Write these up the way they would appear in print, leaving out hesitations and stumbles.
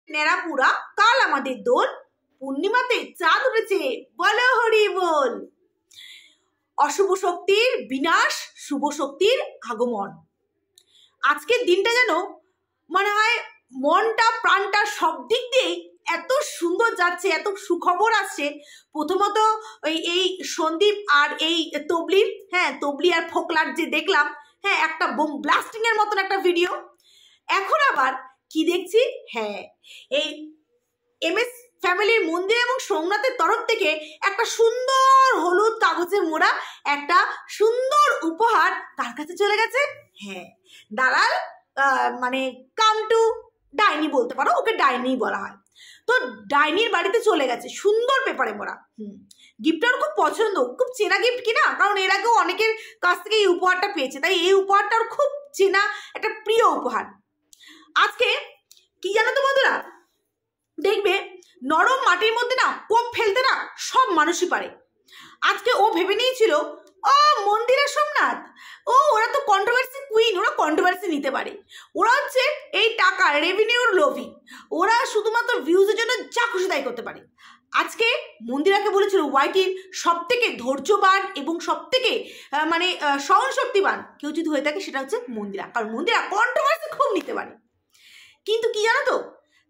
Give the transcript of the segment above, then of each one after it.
নেড়াপুরা কাল আমাদের দোল, পূর্ণিমাতে চাঁদ উঠেছে, বলো হরি বল। অশুভ শক্তির বিনাশ, শুভ শক্তির আগমন। আজকের দিনটা যেন মনে হয় মনটা প্রাণটা সব দিক দিয়েই এত সুন্দর যাচ্ছে, এত সুখবর আসছে। প্রথমত এই সন্দীপ আর এই তবলির, তবলি আর ফোকলার যে দেখলাম, একটা বোম ব্লাস্টিং এর মতন একটা ভিডিও। এখন আবার কি দেখছি, এই MS ফ্যামিলির মন্দির এবং সোমনাথের তরফ থেকে একটা সুন্দর হলুদ কাগজে মোড়া একটা সুন্দর উপহার তার কাছে চলে গেছে। দালাল মানে কাম টু ডাইনি বলতে পারো, ওকে ডাইনি বলা হয়। তো ডাইনির বাড়িতে চলে গেছে সুন্দর পেপারে মোড়া। গিফটটার খুব পছন্দ, খুব চেনা গিফট কিনা, কারণ এর আগেও অনেকের কাছ থেকে এই উপহারটা পেয়েছে, তাই এই উপহারটার খুব চেনা একটা প্রিয় উপহার। আজকে কি জানো তো বন্ধুরা, দেখবে নরম মাটির মধ্যে না কোপ ফেলতে না সব মানুষই পারে। আজকে ও ভেবে নিয়েছিল ও মন্দিরা সোমনাথ, ওরা তো কন্ট্রোভার্সি কুইন, ওরা কন্ট্রোভার্সি নিতে পারে, ওরা হচ্ছে এই টাকা রেভিনিউর লোভী, ওরা শুধুমাত্র ভিউজের জন্য যা খুশি তাই করতে পারে। আজকে মন্দিরাকে বলেছিল ওয়াইটির সব থেকে ধৈর্যবান এবং সব থেকে মানে সহনশক্তিবান কেউ যদি হয়ে থাকে সেটা হচ্ছে মন্দিরা, কারণ মন্দিরা কন্ট্রোভার্সি খুব নিতে পারে। কিন্তু কি জানো তো,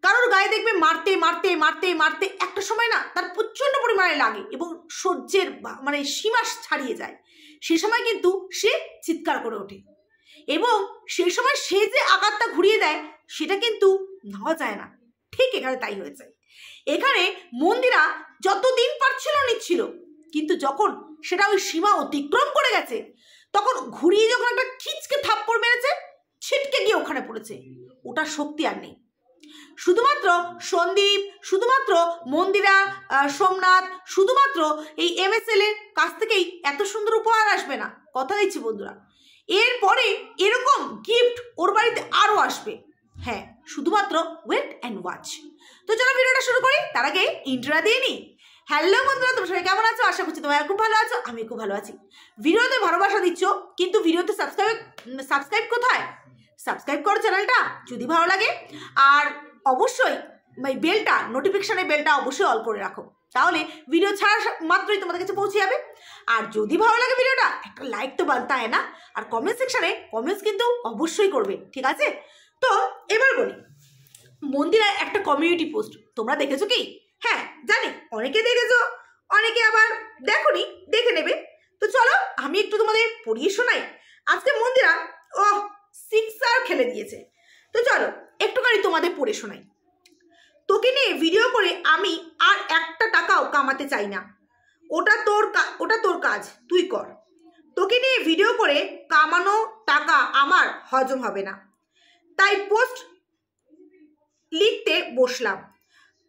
কারোর গায়ে দেখবে মারতে মারতে মারতে মারতে একটা সময় না তার প্রচণ্ড পরিমাণে লাগে এবং সহ্যের মানে সীমা ছাড়িয়ে যায়। সে সময় কিন্তু সে চিৎকার করে ওঠে এবং সেই সময় সে যে আঘাতটা ঘুরিয়ে দেয় সেটা কিন্তু নেওয়া যায় না। ঠিক এখানে তাই হয়েছে। এখানে মন্দিরা যতদিন পারছিল নিচ্ছিল, কিন্তু যখন সেটা ওই সীমা অতিক্রম করে গেছে তখন ঘুরিয়ে যখন একটা খিচকে থাপ্পড় মেরেছে, ছিটকে গিয়ে ওখানে পড়েছে, ওটা শক্তি আর নেই। শুধুমাত্র সন্দীপ, শুধুমাত্র মন্দিরা, সোমনাথ, শুধুমাত্র এই MSL এর কাছ থেকেই এত সুন্দর উপহার আসবে না, কথা দিচ্ছি বন্ধুরা। এরপরে এরকম গিফট ওর বাড়িতে আরও আসবে। শুধুমাত্র ওয়েট অ্যান্ড ওয়াচ। তো চলো ভিডিওটা শুরু করি, তার আগে ইন্ট্রো দিয়ে নিই। হ্যালো বন্ধুরা, তোমরা সবাই কেমন আছো? আশা করছি তোমরা খুব ভালো আছো, আমি খুব ভালো আছি। ভিডিওতে ভালোবাসা দিচ্ছ, কিন্তু ভিডিওতে সাবস্ক্রাইব কোথায়? সাবস্ক্রাইব করো চ্যানেলটা যদি ভালো লাগে, আর অবশ্যই বেলটা, নোটিফিকেশনের বেলটা অবশ্যই অল করে রাখো, তাহলে ভিডিও ছাড়া মাত্রই তোমাদের কাছে পৌঁছে যাবে। আর যদি ভালো লাগে ভিডিওটা, একটা লাইক তো বানতে হয় না, আর কমেন্ট সেকশনে কমেন্টস কিন্তু অবশ্যই করবে, ঠিক আছে? তো এবার বলি, মন্দিরের একটা কমিউনিটি পোস্ট তোমরা দেখেছো কি? জানি অনেকে দেখেছো, অনেকে আবার দেখোনি, দেখে নেবে। তো চলো আমি একটু তোমাদের পড়িয়ে শোনাই। আজকে মন্দিরা সিক্সার খেলে দিয়েছে, তো চলো একটুখানি তোমাদের পড়ে শোনাই। তোকে নিয়ে ভিডিও করে আমি আর একটা টাকাও কামাতে চাই না, ওটা তোর কাজ, তুই কর। তোকে নিয়ে ভিডিও করে কামানো টাকা আমার হজম হবে না, তাই পোস্ট লিখতে বসলাম,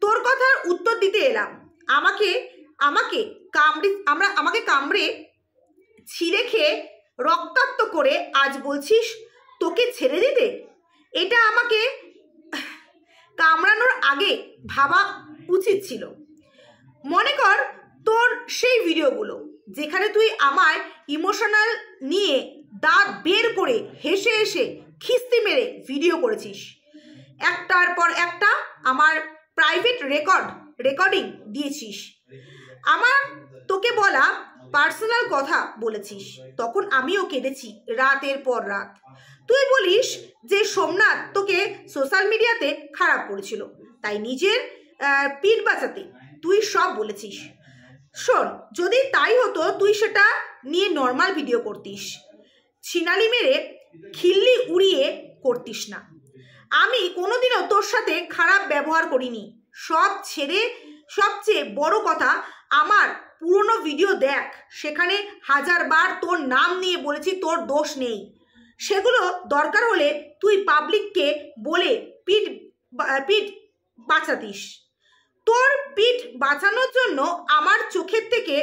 তোর কথার উত্তর দিতে এলাম। আমাকে কামড়ে ছিঁড়ে খেয়ে রক্তাক্ত করে আজ বলছিস তোকে ছেড়ে দিতে? এটা আমাকে কামড়ানোর আগে ভাবা উচিত ছিল। মনে কর তোর সেই ভিডিওগুলো যেখানে তুই আমার ইমোশনাল নিয়ে দাঁত বের করে হেসে হেসে খিস্তি মেরে ভিডিও করেছিস, একটার পর একটা আমার প্রাইভেট রেকর্ডিং দিয়েছিস, আমার তোকে বলা পার্সোনাল কথা বলেছিস, তখন আমিও কেঁদেছি রাতের পর রাত। তুই বলিস যে সোমনাথ তোকে সোশ্যাল মিডিয়াতে খারাপ করেছিল, তাই নিজের পিঠ বাঁচাতে তুই সব বলেছিস। শোন, যদি তাই হতো তুই সেটা নিয়ে নর্মাল ভিডিও করতিস, ছিনালি মেরে খিল্লি উড়িয়ে করতিস না। আমি কোনোদিনও তোর সাথে খারাপ ব্যবহার করিনি। সবচেয়ে বড় কথা, আমার পুরনো ভিডিও দেখ, সেখানে হাজারবার তোর নাম নিয়ে বলেছি তোর দোষ নেই। সেগুলো দরকার হলে তুই পাবলিককে বলে পিঠ বাঁচাতিস। তোর পিঠ বাঁচানোর জন্য আমার চোখের থেকে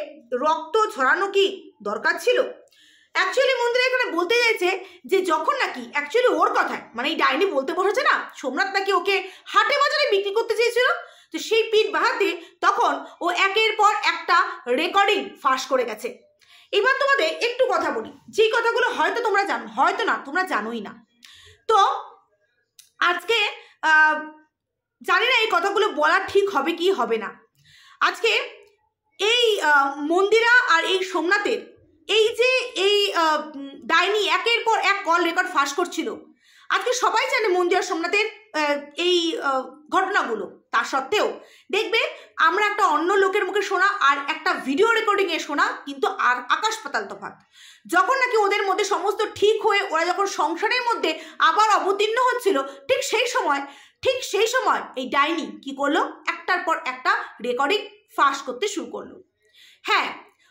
রক্ত ঝরানো কি দরকার ছিল? অ্যাকচুয়ালি মন্দিরা এখানে বলতে চাইছে যে যখন নাকি অ্যাকচুয়ালি ওর কথায় মানে এই ডাইনি বলতে বসেছে না, সোমনাথ নাকি ওকে হাটে বাজারে বিক্রি করতে চেয়েছিল, তো সেই পিঠ বাহাতে তখন ও একের পর একটা রেকর্ডিং ফাঁস করে গেছে। এবার তোমাদের একটু কথা বলি, যেই কথাগুলো হয়তো তোমরা জানো, হয়তো না তোমরা জানোই না। তো আজকে জানি না এই কথাগুলো বলা ঠিক হবে কি হবে না। আজকে এই মন্দিরা আর এই সোমনাথের এই যে এই ডাইনি একের পর এক কল রেকর্ড ফাঁস করছিল, আজকে সবাই জানে মন্দিরা সোমনাথের এই ঘটনাগুলো। তা সত্ত্বেও দেখবে আমরা একটা অন্য লোকের মুখে শোনা আর একটা ভিডিও রেকর্ডিংয়ে শোনা কিন্তু আর আকাশ পাতাল তফাৎ। যখন নাকি ওদের মধ্যে সমস্ত ঠিক হয়ে ওরা যখন সংসারের মধ্যে আবার অবতীর্ণ হচ্ছিল, ঠিক সেই সময় এই ডাইনি কি করলো, একটার পর একটা রেকর্ডিং ফাঁস করতে শুরু করলো। হ্যাঁ,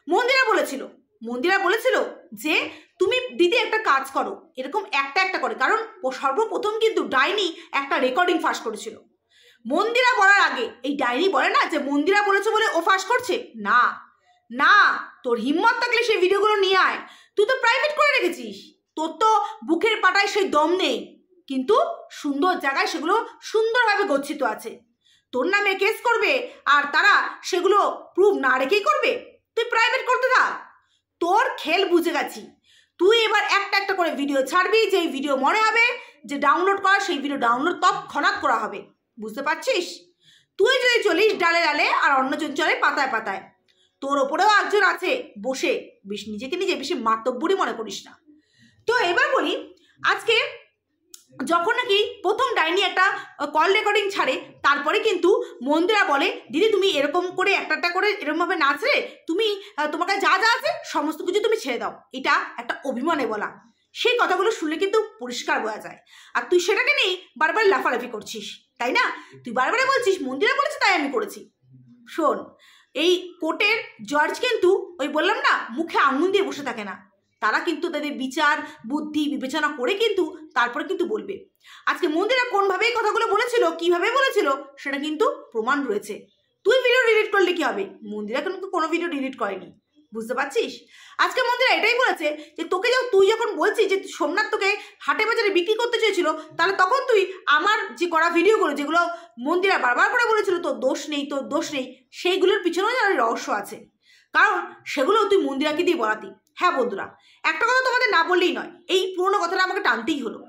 মন্দিরা বলেছিল যে তুমি দিদি একটা কাজ করো, এরকম একটা করে, কারণ সর্বপ্রথম কিন্তু ডাইনি একটা রেকর্ডিং ফাঁস করেছিল। মন্দিরা বলার আগে এই ডাইনি বলে না যে মন্দিরা বলেছে বলে ও ফাঁস করছে, না না, তোর হিম্মত থাকলে সেই ভিডিওগুলো নিয়ে আয়। তুই তো প্রাইভেট করে রেখেছিস, তোর তো বুকের পাটায় সেই দম নেই, কিন্তু সুন্দর জায়গায় সেগুলো সুন্দরভাবে গচ্ছিত আছে। তোর নামে কেস করবে আর তারা সেগুলো প্রুভ না রেখেই করবে, তুই প্রাইভেট করতে থাক। তোর খেল বুঝে গেছি, তুই এবার একটা করে ভিডিও ছাড়বি, যেই ভিডিও মনে হবে যে ডাউনলোড করা, সেই ভিডিও ডাউনলোড তৎক্ষণাৎ করা হবে, বুঝতে পারছিস? তুই যদি চলিস ডালে ডালে আর অন্যজন চলে পাতায় পাতায়, তোর ওপরেও একজন আছে বসে, নিজেকে নিজে বেশি মাতব্বরই মনে করিস না। তো এবার বলি, আজকে যখন নাকি প্রথম ডাইনি একটা কল রেকর্ডিং ছাড়ে, তারপরে কিন্তু মন্দিরা বলে দিদি তুমি এরকম করে একটা করে এরকমভাবে নাচলে, তুমি তোমার কাছে যা যা আছে সমস্ত কিছু তুমি ছেড়ে দাও, এটা একটা অভিমানে বলা। সেই কথাগুলো শুনলে কিন্তু পরিষ্কার বোঝা যায়। আর তুই সেটাকে নিয়েই বারবার লাফালাফি করছিস, তাই না? তুই বারবারে বলছিস মন্দিরা বলেছে তাই আমি করেছি। শোন, এই কোর্টের জজ কিন্তু ওই বললাম না মুখে আঙুল দিয়ে বসে থাকে না, তারা কিন্তু তাদের বিচার বুদ্ধি বিবেচনা করে কিন্তু তারপরে কিন্তু বলবে। আজকে মন্দিরা কোনভাবে এই কথাগুলো বলেছিল, কিভাবে বলেছিল, সেটা কিন্তু প্রমাণ রয়েছে। তুই ভিডিও ডিলিট করলে কি হবে? মন্দিরা কিন্তু কোনো ভিডিও ডিলিট করেনি, বুঝতে পারছিস? আজকে মন্দিরা এটাই বলেছে যে তুই যখন বলছিস যে সোমনাথ তোকে হাটে বাজারে বিক্রি করতে চেয়েছিল, তাহলে তখন তুই আমার যে করা ভিডিওগুলো যেগুলো মন্দিরা বারবার করে বলেছিল তোর দোষ নেই, সেইগুলোর পিছনেও যেন রহস্য আছে, কারণ সেগুলো তুই মন্দিরাকে দিয়ে বলাতি। হ্যাঁ বন্ধুরা, একটা কথা তোমাদের না বললেই নয়, এই পুরোনো কথাটা আমাকে টানতেই হলো।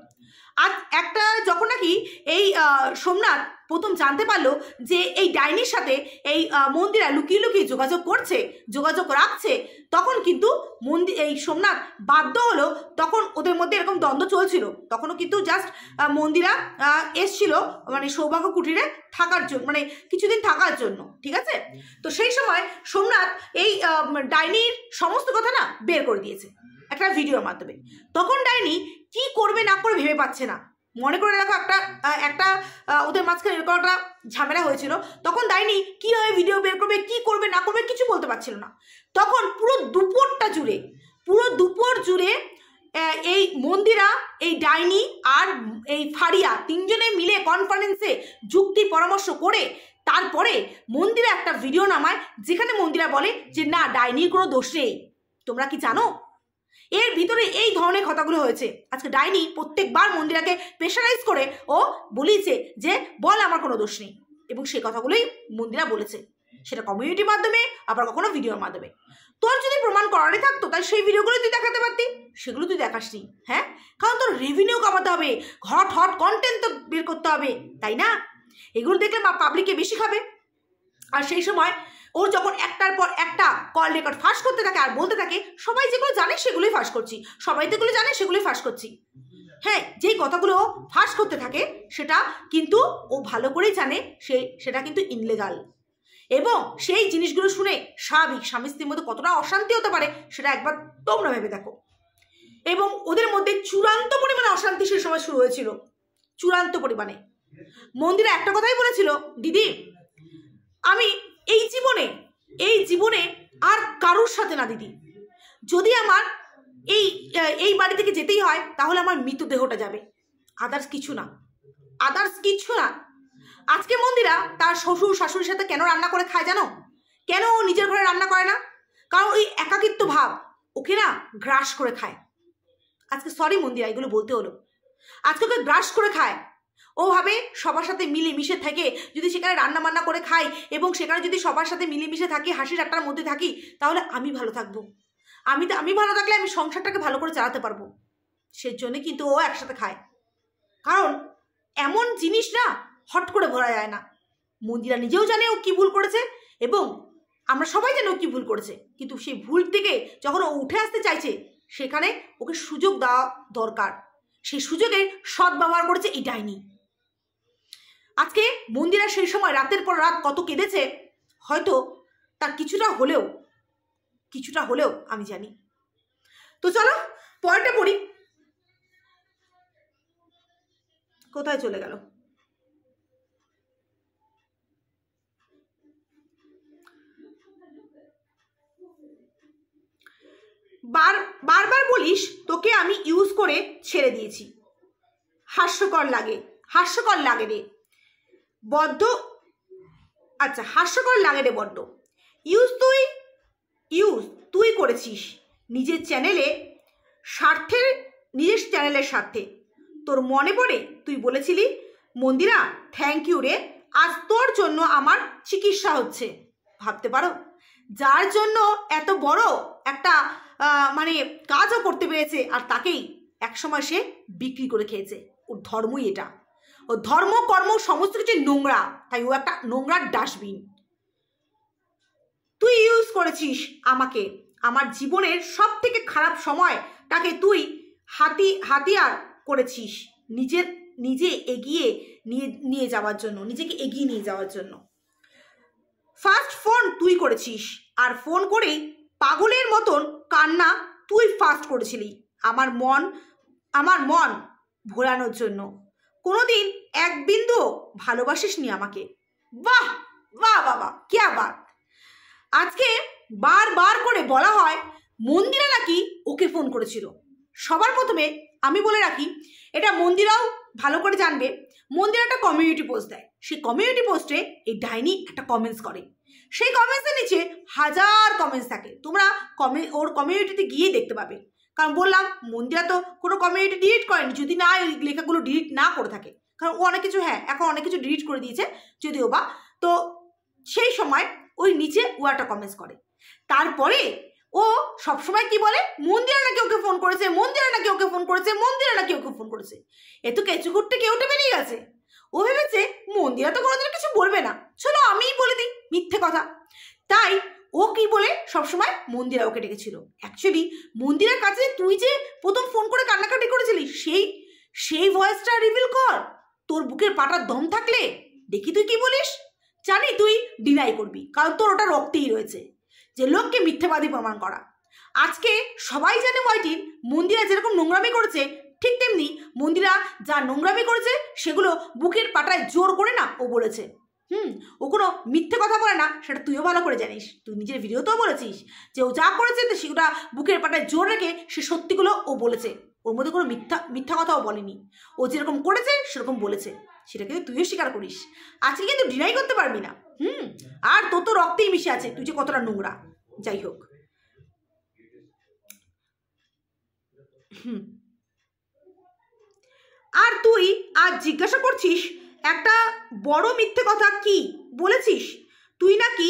আজ একটা যখন নাকি এই সোমনাথ প্রথম জানতে পারলো যে এই ডাইনির সাথে এই মন্দিরা লুকিয়ে লুকিয়ে যোগাযোগ রাখছে, তখন কিন্তু এই সোমনাথ বাধ্য হলো। তখন ওদের মধ্যে এরকম দ্বন্দ্ব চলছিল, তখনও কিন্তু জাস্ট মন্দিরা এসছিল মানে সৌভাগ্য কুটিরে থাকার জন্য, মানে কিছুদিন থাকার জন্য, ঠিক আছে? তো সেই সময় সোমনাথ এই ডাইনির সমস্ত কথা না বের করে দিয়েছে একটা ভিডিওর মাধ্যমে। তখন ডাইনি কি করবে না করবে ভেবে পাচ্ছে না। মনে করে দেখো একটা ওদের মাঝখানে এরকম একটা ঝামেলা হয়েছিল, তখন ডাইনি কীভাবে ভিডিও বের করবে, কি করবে না করবে কিছু বলতে পারছিল না। তখন পুরো দুপুর জুড়ে এই মন্দিরা, এই ডাইনি আর এই ফারিয়া তিনজনে মিলে কনফারেন্সে যুক্তি পরামর্শ করে তারপরে মন্দিরা একটা ভিডিও নামায়, যেখানে মন্দিরা বলে যে না, ডাইনির কোনো দোষ নেই। তোমরা কি জানো এর ভিতরে এই ধরনের কথাগুলো হয়েছে? আজকে ডাইনি প্রত্যেকবার মন্দিরাকে প্রেশারাইজ করে ও বলিয়েছে যে বল আমার কোনো দোষ নেই, এবং সেই কথাগুলোই মন্দিরা বলেছে, সেটা কমিউনিটির মাধ্যমে, আবার কখনো ভিডিওর মাধ্যমে। তোর যদি প্রমাণ করারই থাকতো তাই সেই ভিডিওগুলো তুই দেখাতে পারতি, সেগুলো তুই দেখাসনি। হ্যাঁ, কারণ তোর রেভিনিউ কামাতে হবে, হট কন্টেন্ট তো বের করতে হবে, তাই না? এগুলো দেখলে পাবলিকে বেশি খাবে। আর সেই সময় ও যখন একটার পর একটা কল রেকর্ড ফাঁস করতে থাকে আর বলতে থাকে সবাই যেগুলো জানে সেগুলোই ফাঁস করছি, সবাই যেগুলো জানে সেগুলোই ফাঁস করছি। হ্যাঁ, যেই কথাগুলো ফাঁস করতে থাকে সেটা কিন্তু ও ভালো করেই জানে সেটা কিন্তু ইনলিগাল, এবং সেই জিনিসগুলো শুনে স্বাভাবিক স্বামী স্ত্রীর মধ্যে কতটা অশান্তি হতে পারে সেটা একবার তোমরা ভেবে দেখো। এবং ওদের মধ্যে চূড়ান্ত পরিমাণে অশান্তি সেই সময় শুরু হয়েছিল, চূড়ান্ত পরিমাণে। মন্দিরা একটা কথাই বলেছিল, দিদি আমি এই জীবনে আর কারোর সাথে না দিদি, যদি আমার এই বাড়ি থেকে যেতেই হয় তাহলে আমার মৃতদেহটা যাবে, আদার্স কিছু না। আজকে মন্দিরা তার শ্বশুর শাশুড়ির সাথে কেন রান্না করে খায় জানো? কেন ও নিজের ঘরে রান্না করে না? কারণ ওই একাকিত্ব ভাব ওকে না গ্রাস করে খায়। আজকে সরি মন্দিরা এগুলো বলতে হলো, আজকে ওকে গ্রাস করে খায়। ও ভাবে সবার সাথে মিলেমিশে থাকে, যদি সেখানে রান্না বান্না করে খাই এবং সেখানে যদি সবার সাথে মিলেমিশে থাকি, হাসি ঠাট্টার মধ্যে থাকি, তাহলে আমি ভালো থাকবো। আমি ভালো থাকলে আমি সংসারটাকে ভালো করে চালাতে পারবো। সেজন্য কিন্তু ও একসাথে খায়, কারণ এমন জিনিস না হট করে ভরা যায় না। মন্দিরা নিজেও জানে ও কি ভুল করেছে এবং আমরা সবাই জানি ও কি ভুল করেছে, কিন্তু সেই ভুল থেকে যখন ও উঠে আসতে চাইছে সেখানে ওকে সুযোগ দেওয়া দরকার। সেই সুযোগের সদ্ব্যবহার করেছে এই ডাইনি। আজকে মন্দিরা সেই সময় রাতের পর রাত কত কেঁদেছে হয়তো তার কিছুটা হলেও আমি জানি। তো চলো পরেরটা পড়ি। কোথায় চলে গেল? বারবার বলিস তোকে আমি ইউজ করে ছেড়ে দিয়েছি। হাস্যকর লাগে রে বড্ড। আচ্ছা, হাস্যকর লাগে রে বড্ড। ইউজ তুই করেছিস নিজের চ্যানেলের স্বার্থে। তোর মনে পড়ে তুই বলেছিলি মন্দিরা থ্যাংক ইউ রে, আজ তোর জন্য আমার চিকিৎসা হচ্ছে। ভাবতে পারো, যার জন্য এত বড় একটা মানে কাজও করতে পেরেছে আর তাকেই একসময় সে বিক্রি করে খেয়েছে। ওর ধর্মই এটা। ও ধর্ম কর্ম সমস্ত কিছু নোংরা, তাই ও একটা নোংরার ডাস্টবিন। তুই ইউজ করেছিস আমাকে, আমার জীবনের সব থেকে খারাপ সময়টাকে তুই হাতিয়ার করেছিস নিজেকে এগিয়ে নিয়ে যাওয়ার জন্য। ফার্স্ট ফোন তুই করেছিস, আর ফোন করেই পাগলের মতন কান্না তুই ফার্স্ট করেছিলি আমার মন ভোলানোর জন্য। কোনোদিন এক বিন্দু ভালোবাসিস নি আমাকে। বাহ বাহ বাবা, क्या बात। আজকে বারবার করে বলা হয় মন্দিরা নাকি ওকে ফোন করেছিল। সবার প্রথমে আমি বলে রাখি, এটা মন্দিরাও ভালো করে জানবে। মন্দিরা একটা কমিউনিটি পোস্ট দেয়, সেই কমিউনিটি পোস্টে এই ডাইনি একটা কমেন্টস করে। সেই কমেন্টসের নিচে হাজার কমেন্টস থাকে, তোমরা ওর কমিউনিটিতে গিয়ে দেখতে পাবে। কারণ বললাম মন্দিরা তো কোনো কমিউনিটি ডিলিট করেনি, যদি না এই লেখাগুলো ডিলিট না করে থাকে। কারণ ও অনেক কিছু, এখন অনেক কিছু ডিলিট করে দিয়েছে যদিও বা। তো সেই সময় ওই নিচে ও একটা কমেন্টস করে। তারপরে ও সবসময় কি বলে, মন্দিরা নাকি ওকে ফোন করেছে। এ তো কেঁচু করতে কেউটে বেরিয়ে গেছে। ও ভেবেছে মন্দিরা তো কোনোদিন কিছু বলবে না, চলো আমিই বলে দিই মিথ্যে কথা। তাই ও কি বলে সবসময় মন্দিরা ওকে ডেকেছিল। অ্যাকচুয়ালি মন্দিরার কাছে তুই যে প্রথম ফোন করে কান্নাকাটি করেছিলি সেই ভয়েসটা রিভিল কর। তোর বুকের পাটার দম থাকলে দেখি তুই কি বলিস। জানি তুই ডিনাই করবি, কারণ তোর ওটা রক্তেই রয়েছে যে লোককে মিথ্যেবাদী প্রমাণ করা। আজকে সবাই জানে ওয়াইটিন মন্দিরা যেরকম নোংরামি করেছে, ঠিক তেমনি মন্দিরা যা নোংরামি করেছে সেগুলো বুকের পাটায় জোর করে না ও বলেছে। ও কোনো মিথ্যে কথা বলে না, সেটা তুইও ভালো করে জানিস। তুই নিজের ভিডিওতেও বলেছিস যে ও যা করেছে সেটা বুকের পাটায় জোর রেখে সে সত্যিগুলো ও বলেছে। ওর মধ্যে কোনো মিথ্যা কথাও বলেনি। ও যেরকম করেছে সেরকম বলেছে, সেটা কিন্তু তুইও স্বীকার করিস। আজকে কিন্তু ডিনাই করতে পারবি না। আর তোর তো রক্তেই মিশে আছে তুই যে কতটা নোংরা। যাই হোক, আর তুই আজ জিজ্ঞাসা করছিস একটা বড় মিথ্যে কথা কি বলেছিস। তুই নাকি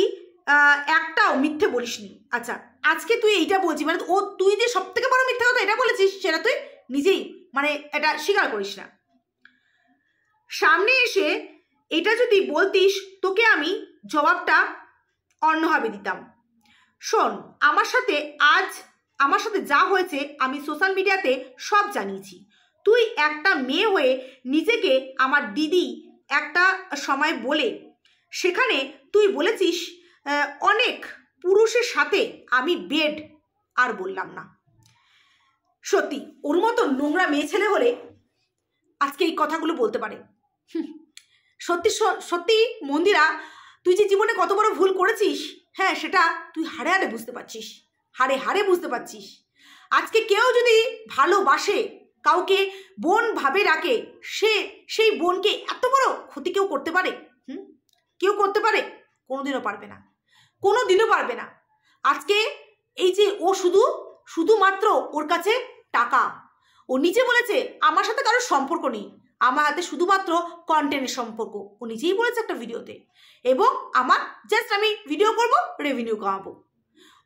একটাও মিথ্যে বলিসনি। আচ্ছা, আজকে তুই এইটা বলছিস, মানে তুই যে সব থেকে বড় মিথ্যে কথা এটা বলেছিস সেটা তুই নিজেই মানে এটা স্বীকার করিস না। সামনে এসে এটা যদি বলতিস তোকে আমি জবাবটা অন্যভাবে দিতাম। শোন, আমার সাথে যা হয়েছে আমি সোশ্যাল মিডিয়াতে সব জানিয়েছি। তুই একটা মেয়ে হয়ে নিজেকে আমার দিদি একটা সময় বলে সেখানে তুই বলেছিস অনেক পুরুষের সাথে আমি বেড, আর বললাম না। সত্যি ওর মতো নোংরা মেয়ে ছেলে হলে আজকে এই কথাগুলো বলতে পারে। সত্যি মন্দিরা, তুই যে জীবনে কত বড় ভুল করেছিস, হ্যাঁ সেটা তুই হাড়ে বুঝতে পারছিস। আজকে কেউ যদি ভালোবাসে, কাউকে বোন ভাবে রাখে, সেই বোনকে এত বড় ক্ষতি কেউ করতে পারে? কেউ করতে পারে? কোনোদিনও পারবে না। আজকে এই যে ও শুধুমাত্র ওর কাছে টাকা, ও নিজে বলেছে আমার সাথে কারোর সম্পর্ক নেই, আমার হাতে শুধুমাত্র কন্টেন্টের সম্পর্ক। ও নিজেই বলেছে একটা ভিডিওতে, এবং আমার জাস্ট আমি ভিডিও করব, রেভিনিউ কামাবো।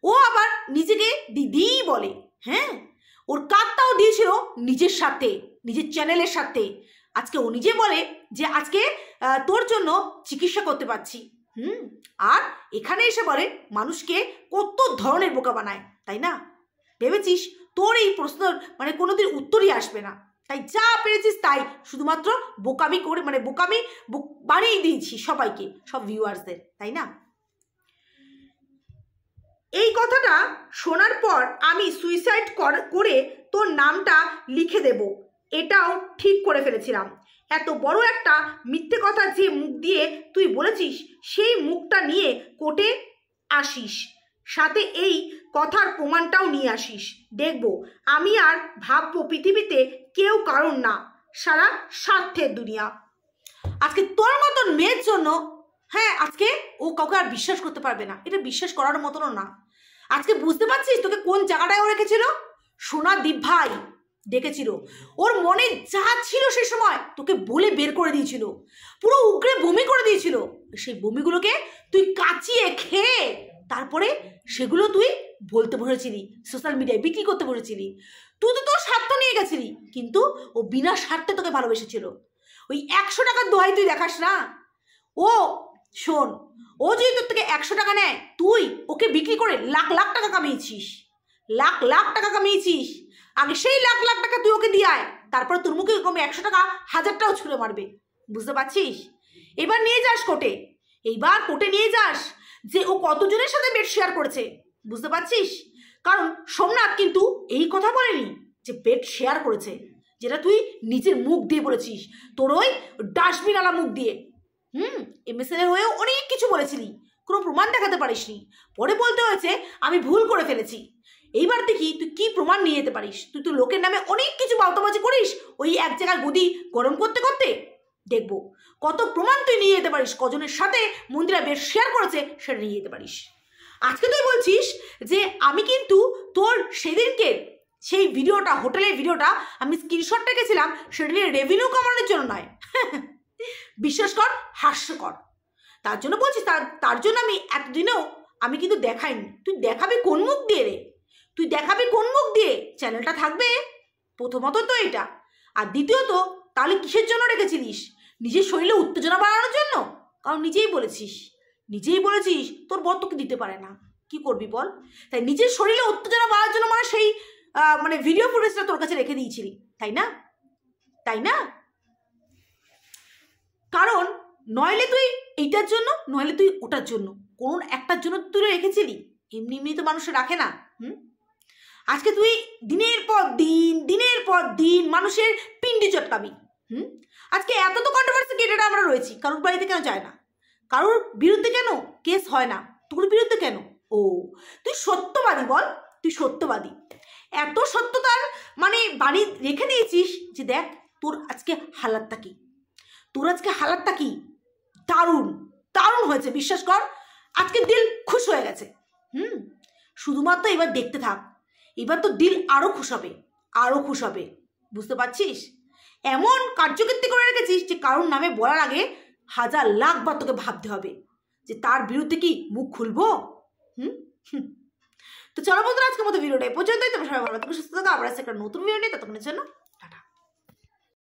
ও আবার নিজেকে দিদিই বলে। হ্যাঁ, ওর কার্ডটাও দিয়েছিল নিজের চ্যানেলের সাথে। আজকে ও নিজে বলে যে আজকে তোর জন্য চিকিৎসা করতে পারছি। আর এখানে এসে বলে মানুষকে কত ধরনের বোকা বানায়, তাই না? ভেবেছিস তোর এই প্রশ্ন মানে কোনোদিন উত্তরই আসবে না, তাই যা পেরেছিস তাই শুধুমাত্র বোকামি করে মানে বোকামি বানিয়ে দিয়েছি সবাইকে, সব ভিউয়ার্সদের, তাই না? এই কথাটা শোনার পর আমি সুইসাইড করে তোর নামটা লিখে দেব, এটাও ঠিক করে ফেলেছিলাম। এত বড় একটা মিথ্যে কথা যে মুখ দিয়ে তুই বলেছিস, সেই মুখটা নিয়ে কোর্টে আসিস, সাথে এই কথার প্রমাণটাও নিয়ে আসিস। দেখব আমি আর ভাববো পৃথিবীতে কেউ কারণ না, সারা স্বার্থের দুনিয়া। আজকে তোর মতন মেয়ের জন্য, হ্যাঁ, আজকে ও কাউকে আর বিশ্বাস করতে পারবে না, এটা বিশ্বাস করার মতনও না। আজকে বুঝতে পারছিস তোকে কোন জায়গাটায় ও রেখেছিল? সোনাদীপ ভাই ডেকেছিল, ওর মনে যা ছিল সে সময় তোকে বলে বের করে দিয়েছিল, পুরো উগরে বমি করে দিয়েছিল। সেই বমিগুলোকে তুই কাচিয়ে খেয়ে তারপরে সেগুলো তুই বলতে বসেছিলি, সোশ্যাল মিডিয়ায় বিক্রি করতে বসেছিলি। তুই তো তোর স্বার্থ নিয়ে গেছিলি, কিন্তু ও বিনা স্বার্থে তোকে ভালোবেসেছিল। ওই 100 টাকার দোহাই তুই দেখাস না। ও শোন, ও যদি তোর থেকে 100 টাকা নেয়, তুই ওকে বিক্রি করে লাখ লাখ টাকা কামিয়েছিস, লাখ লাখ টাকা কামিয়েছিস। আগে সেই লাখ লাখ টাকা তুই ওকে দিয়ে আয়, তারপরে তোর মুখে কমে 100 টাকা 1000টাও ছুঁড়ে মারবে। বুঝতে পারছিস? এবার নিয়ে যাস কোর্টে, এইবার কোর্টে নিয়ে যাস যে ও কতজনের সাথে বেড শেয়ার করেছে। বুঝতে পারছিস? কারণ সোমনাথ কিন্তু এই কথা বলেনি যে বেড শেয়ার করেছে, যেটা তুই নিজের মুখ দিয়ে বলেছিস, তোর ওই ডাস্টবিনওয়ালা মুখ দিয়ে। MSN এর হয়েও অনেক কিছু বলেছিলি, কোনো প্রমাণ দেখাতে পারিসনি, পরে বলতে হয়েছে আমি ভুল করে ফেলেছি। এইবার দেখি তুই কি প্রমাণ নিয়ে যেতে পারিস। তুই তো লোকের নামে অনেক কিছু বাউতাবাজি করিস, ওই এক জায়গায় গদি গরম করতে করতে। দেখবো কত প্রমাণ তুই নিয়ে যেতে পারিস, কজনের সাথে মন্দিরা বেশ শেয়ার করেছে সেটা নিয়ে যেতে পারিস। আজকে তুই বলছিস যে আমি কিন্তু তোর সেদিনকে সেই ভিডিওটা, হোটেলের ভিডিওটা আমি স্ক্রিনশট রেখেছিলাম, সেটা নিয়ে রেভিনিউ কামানোর জন্য নয়। বিশ্বাস কর, হাস্যকর। তার জন্য বলছিস, তার জন্য আমি এতদিনেও আমি কিন্তু দেখাইনি। তুই দেখাবি কোন মুখ দিয়ে রে? তুই দেখাবি কোন মুখ দিয়ে? চ্যানেলটা থাকবে প্রথমত তো এটা, আর দ্বিতীয়ত তাহলে কিসের জন্য রেখেছিলিস? নিজের শরীরে উত্তেজনা বাড়ানোর জন্য? কারণ নিজেই বলেছিস তোর বর তোকে দিতে পারে না, কি করবি বল? তাই নিজের শরীরে উত্তেজনা বাড়ার জন্য মানে সেই মানে ভিডিও ফুটেজটা তোর কাছে রেখে দিয়েছিলি, তাই না? কারণ নইলে তুই এইটার জন্য, নইলে তুই ওটার জন্য, কোন একটার জন্য তুই রেখেছিলি। এমনি তো মানুষে রাখে না। আজকে তুই দিনের পর দিন মানুষের পিন্ডি চটকাবি। আজকে এত তো কন্ট্রোভার্সি কেটেটা আমরা রয়েছি, কারোর বাড়িতে কেন যায় না, কারোর বিরুদ্ধে কেন কেস হয় না, তোর বিরুদ্ধে কেন? ও তুই সত্যবাদী, বল তুই সত্যবাদী। এত সত্যতার মানে বাণী রেখে দিয়েছিস যে দেখ তোর আজকে হালাতটা কি, দারুণ হয়েছে। বিশ্বাস কর, আজকে দিল খুশ হয়ে গেছে। শুধুমাত্র এবার দেখতে থাক, এবার তো দিল আরো খুশ হবে। বুঝতে পারছিস? এমন কার্যকীর্তি করে রেখেছিস যে কারোর নামে বলার আগে 1000 লাখ বার তোকে ভাবতে হবে যে তার বিরুদ্ধে কি মুখ খুলবো। তো চলো বন্ধুরা, আজকের মতো ভিডিওটা এই পর্যন্তই। তোমরা সবাই ভালো থাকো, সুস্থ থাকো। আবার একটা নতুন ভিডিও নিয়ে ততক্ষণের জন্য